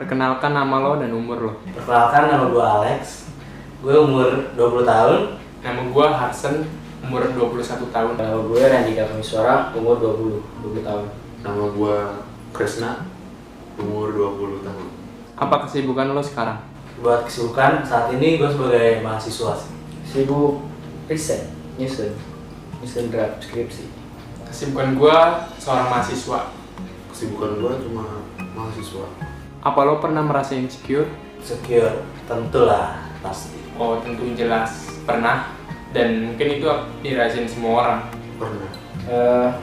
Perkenalkan nama lo dan umur lo. Perkenalkan, nama gue Alex. Gue umur 20 tahun. Nama gue Harsen, umur 21 tahun. Nama gue Randika Kamiswara, umur 20 tahun. Nama gue Kresna, umur 20 tahun. Apa kesibukan lo sekarang? Buat kesibukan saat ini gue sebagai mahasiswa sih. Sibuk riset, nyusun draft skripsi. Kesibukan gue seorang mahasiswa. Kesibukan gue cuma mahasiswa. Apa lo pernah merasa insecure? Secure, tentulah pasti. Oh tentu jelas pernah, dan mungkin itu dirasain semua orang. Pernah.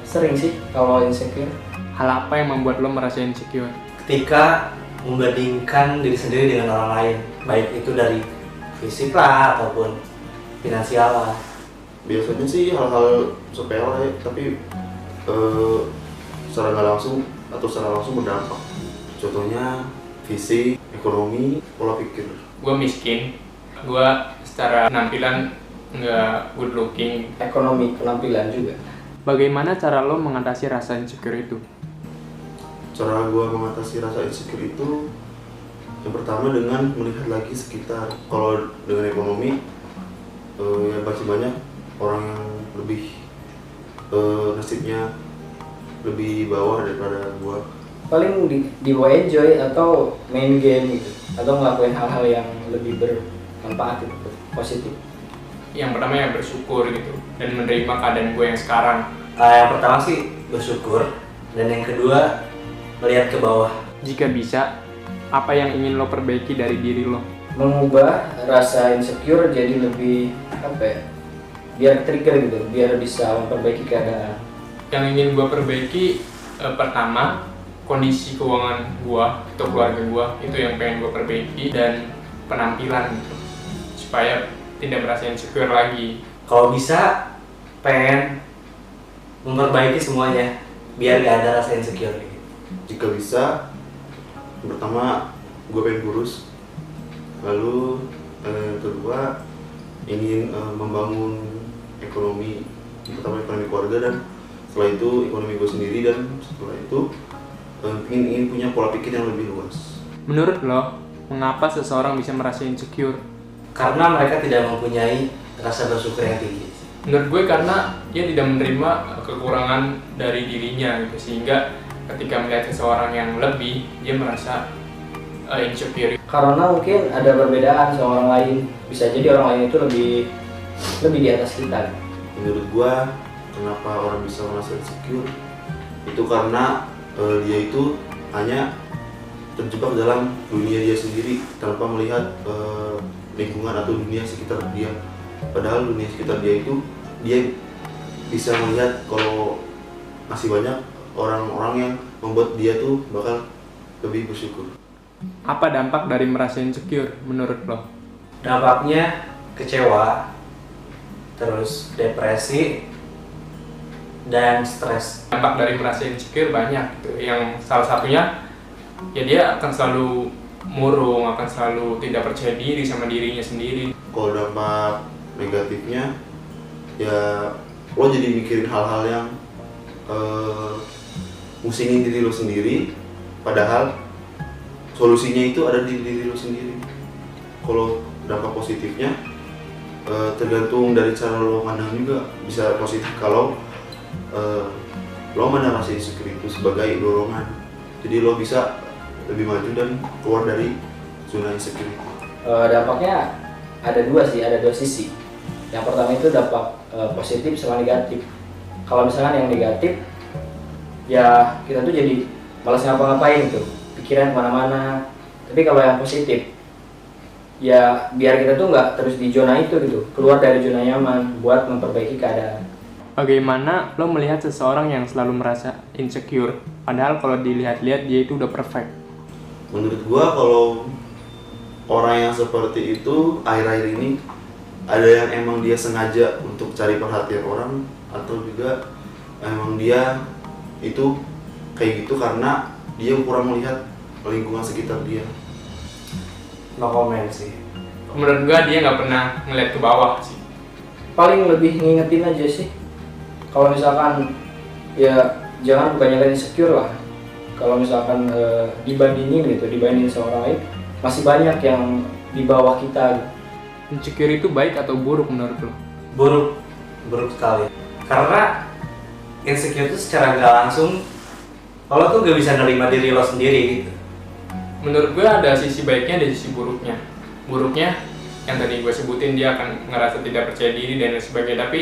Sering sih kalau insecure. Hal apa yang membuat lo merasa insecure? Ketika membandingkan diri sendiri dengan orang lain, baik itu dari fisik lah ataupun finansial lah. Biasanya sih hal-hal sepele, tapi secara nggak langsung atau secara langsung berdampak. Contohnya fisik, ekonomi, pola pikir. Gue miskin, gue secara penampilan nggak good looking. Ekonomi, penampilan juga. Bagaimana cara lo mengatasi rasa insecure itu? Cara gue mengatasi rasa insecure itu yang pertama dengan melihat lagi sekitar. Kalau dengan ekonomi, ya pasti banyak orang yang lebih nasibnya lebih bawah daripada gue. Paling di enjoy atau main game gitu, atau ngelakuin hal-hal yang lebih bermanfaat gitu, positif. Yang pertama yang bersyukur gitu, dan menerima keadaan gue yang sekarang. Yang pertama sih bersyukur, dan yang kedua melihat ke bawah. Jika bisa, apa yang ingin lo perbaiki dari diri lo? Mengubah rasa insecure jadi lebih biar trigger gitu, biar bisa memperbaiki keadaan. Yang ingin gue perbaiki, pertama kondisi keuangan gue atau keluarga gue, itu yang pengen gue perbaiki, dan penampilan gitu, supaya tidak merasa insecure lagi. Kalau bisa pengen memperbaiki semuanya biar gak ada rasa insecure gitu. Jika bisa, pertama gue pengen kurus, lalu yang kedua ingin membangun ekonomi, pertama ekonomi keluarga, dan setelah itu ekonomi gue sendiri, dan setelah itu ingin punya pola pikir yang lebih luas. Menurut lo, mengapa seseorang bisa merasa insecure? Karena mereka tidak mempunyai rasa bersyukur yang tinggi. Menurut gue karena dia tidak menerima kekurangan dari dirinya gitu, sehingga ketika melihat seseorang yang lebih, dia merasa insecure. Karena mungkin ada perbedaan sama orang lain. Bisa jadi orang lain itu lebih di atas kita. Menurut gue, kenapa orang bisa merasa insecure? Itu karena dia itu hanya terjebak dalam dunia dia sendiri tanpa melihat lingkungan atau dunia sekitar dia. Padahal dunia sekitar dia itu, dia bisa melihat kalau masih banyak orang-orang yang membuat dia tuh bakal lebih bersyukur. Apa dampak dari merasa insecure menurut lo? Dampaknya kecewa, terus depresi, dan stres. Dampak dari merasa insecure banyak gitu. Yang salah satunya, ya dia akan selalu murung, akan selalu tidak percaya diri sama dirinya sendiri. Kalau dampak negatifnya, ya lo jadi mikirin hal-hal yang musingin diri lo sendiri, padahal solusinya itu ada di diri lo sendiri. Kalau dampak positifnya, tergantung dari cara lo pandang juga. Bisa positif kalau lo mandang rasa insecure itu sebagai dorongan, jadi lo bisa lebih maju dan keluar dari zona insecure itu. Dampaknya ada dua sisi. Yang pertama itu dampak positif sama negatif. Kalau misalkan yang negatif, ya kita tuh jadi malas ngapa-ngapain tuh, pikiran kemana-mana. Tapi kalau yang positif, ya biar kita tuh nggak terus di zona itu gitu, keluar dari zona nyaman buat memperbaiki keadaan. Bagaimana lo melihat seseorang yang selalu merasa insecure, padahal kalau dilihat-lihat dia itu udah perfect? Menurut gua, kalau orang yang seperti itu akhir-akhir ini ada yang emang dia sengaja untuk cari perhatian orang, atau juga emang dia itu kayak gitu karena dia kurang melihat lingkungan sekitar dia. No comment sih. Menurut gua dia nggak pernah ngeliat ke bawah sih. Paling lebih ngingetin aja sih. Kalau misalkan ya jangan kebanyakan insecure lah. kalau misalkan dibandingin sama orang lain, masih banyak yang di bawah kita. Insecure itu baik atau buruk menurut lo? Buruk sekali. Karena insecure itu secara nggak langsung lo tuh gak bisa nerima diri lo sendiri gitu. Menurut gue ada sisi baiknya, ada sisi buruknya. Buruknya yang tadi gue sebutin, dia akan ngerasa tidak percaya diri dan lain sebagainya. Tapi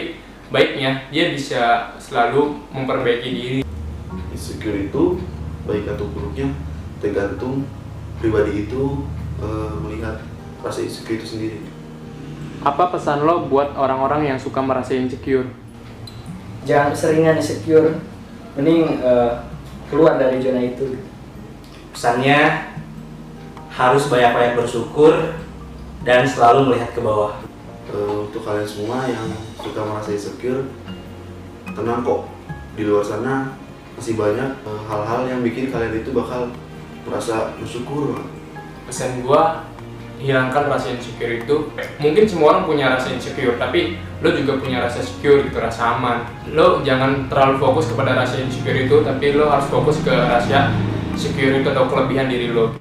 baiknya dia bisa selalu memperbaiki diri. Insecure itu baik atau buruknya tergantung pribadi itu melihat rasa insecure itu sendiri. Apa pesan lo buat orang-orang yang suka merasa insecure? Jangan keseringan insecure, mending keluar dari zona itu. Pesannya harus banyak-banyak bersyukur dan selalu melihat ke bawah. Untuk kalian semua yang suka merasa insecure, tenang kok, di luar sana masih banyak hal-hal yang bikin kalian itu bakal merasa bersyukur. Pesan gua, hilangkan rasa insecure itu. Mungkin semua orang punya rasa insecure, tapi lo juga punya rasa secure gitu, rasa aman. Lo jangan terlalu fokus kepada rasa insecure itu, tapi lo harus fokus ke rasa secure itu atau kelebihan diri lo.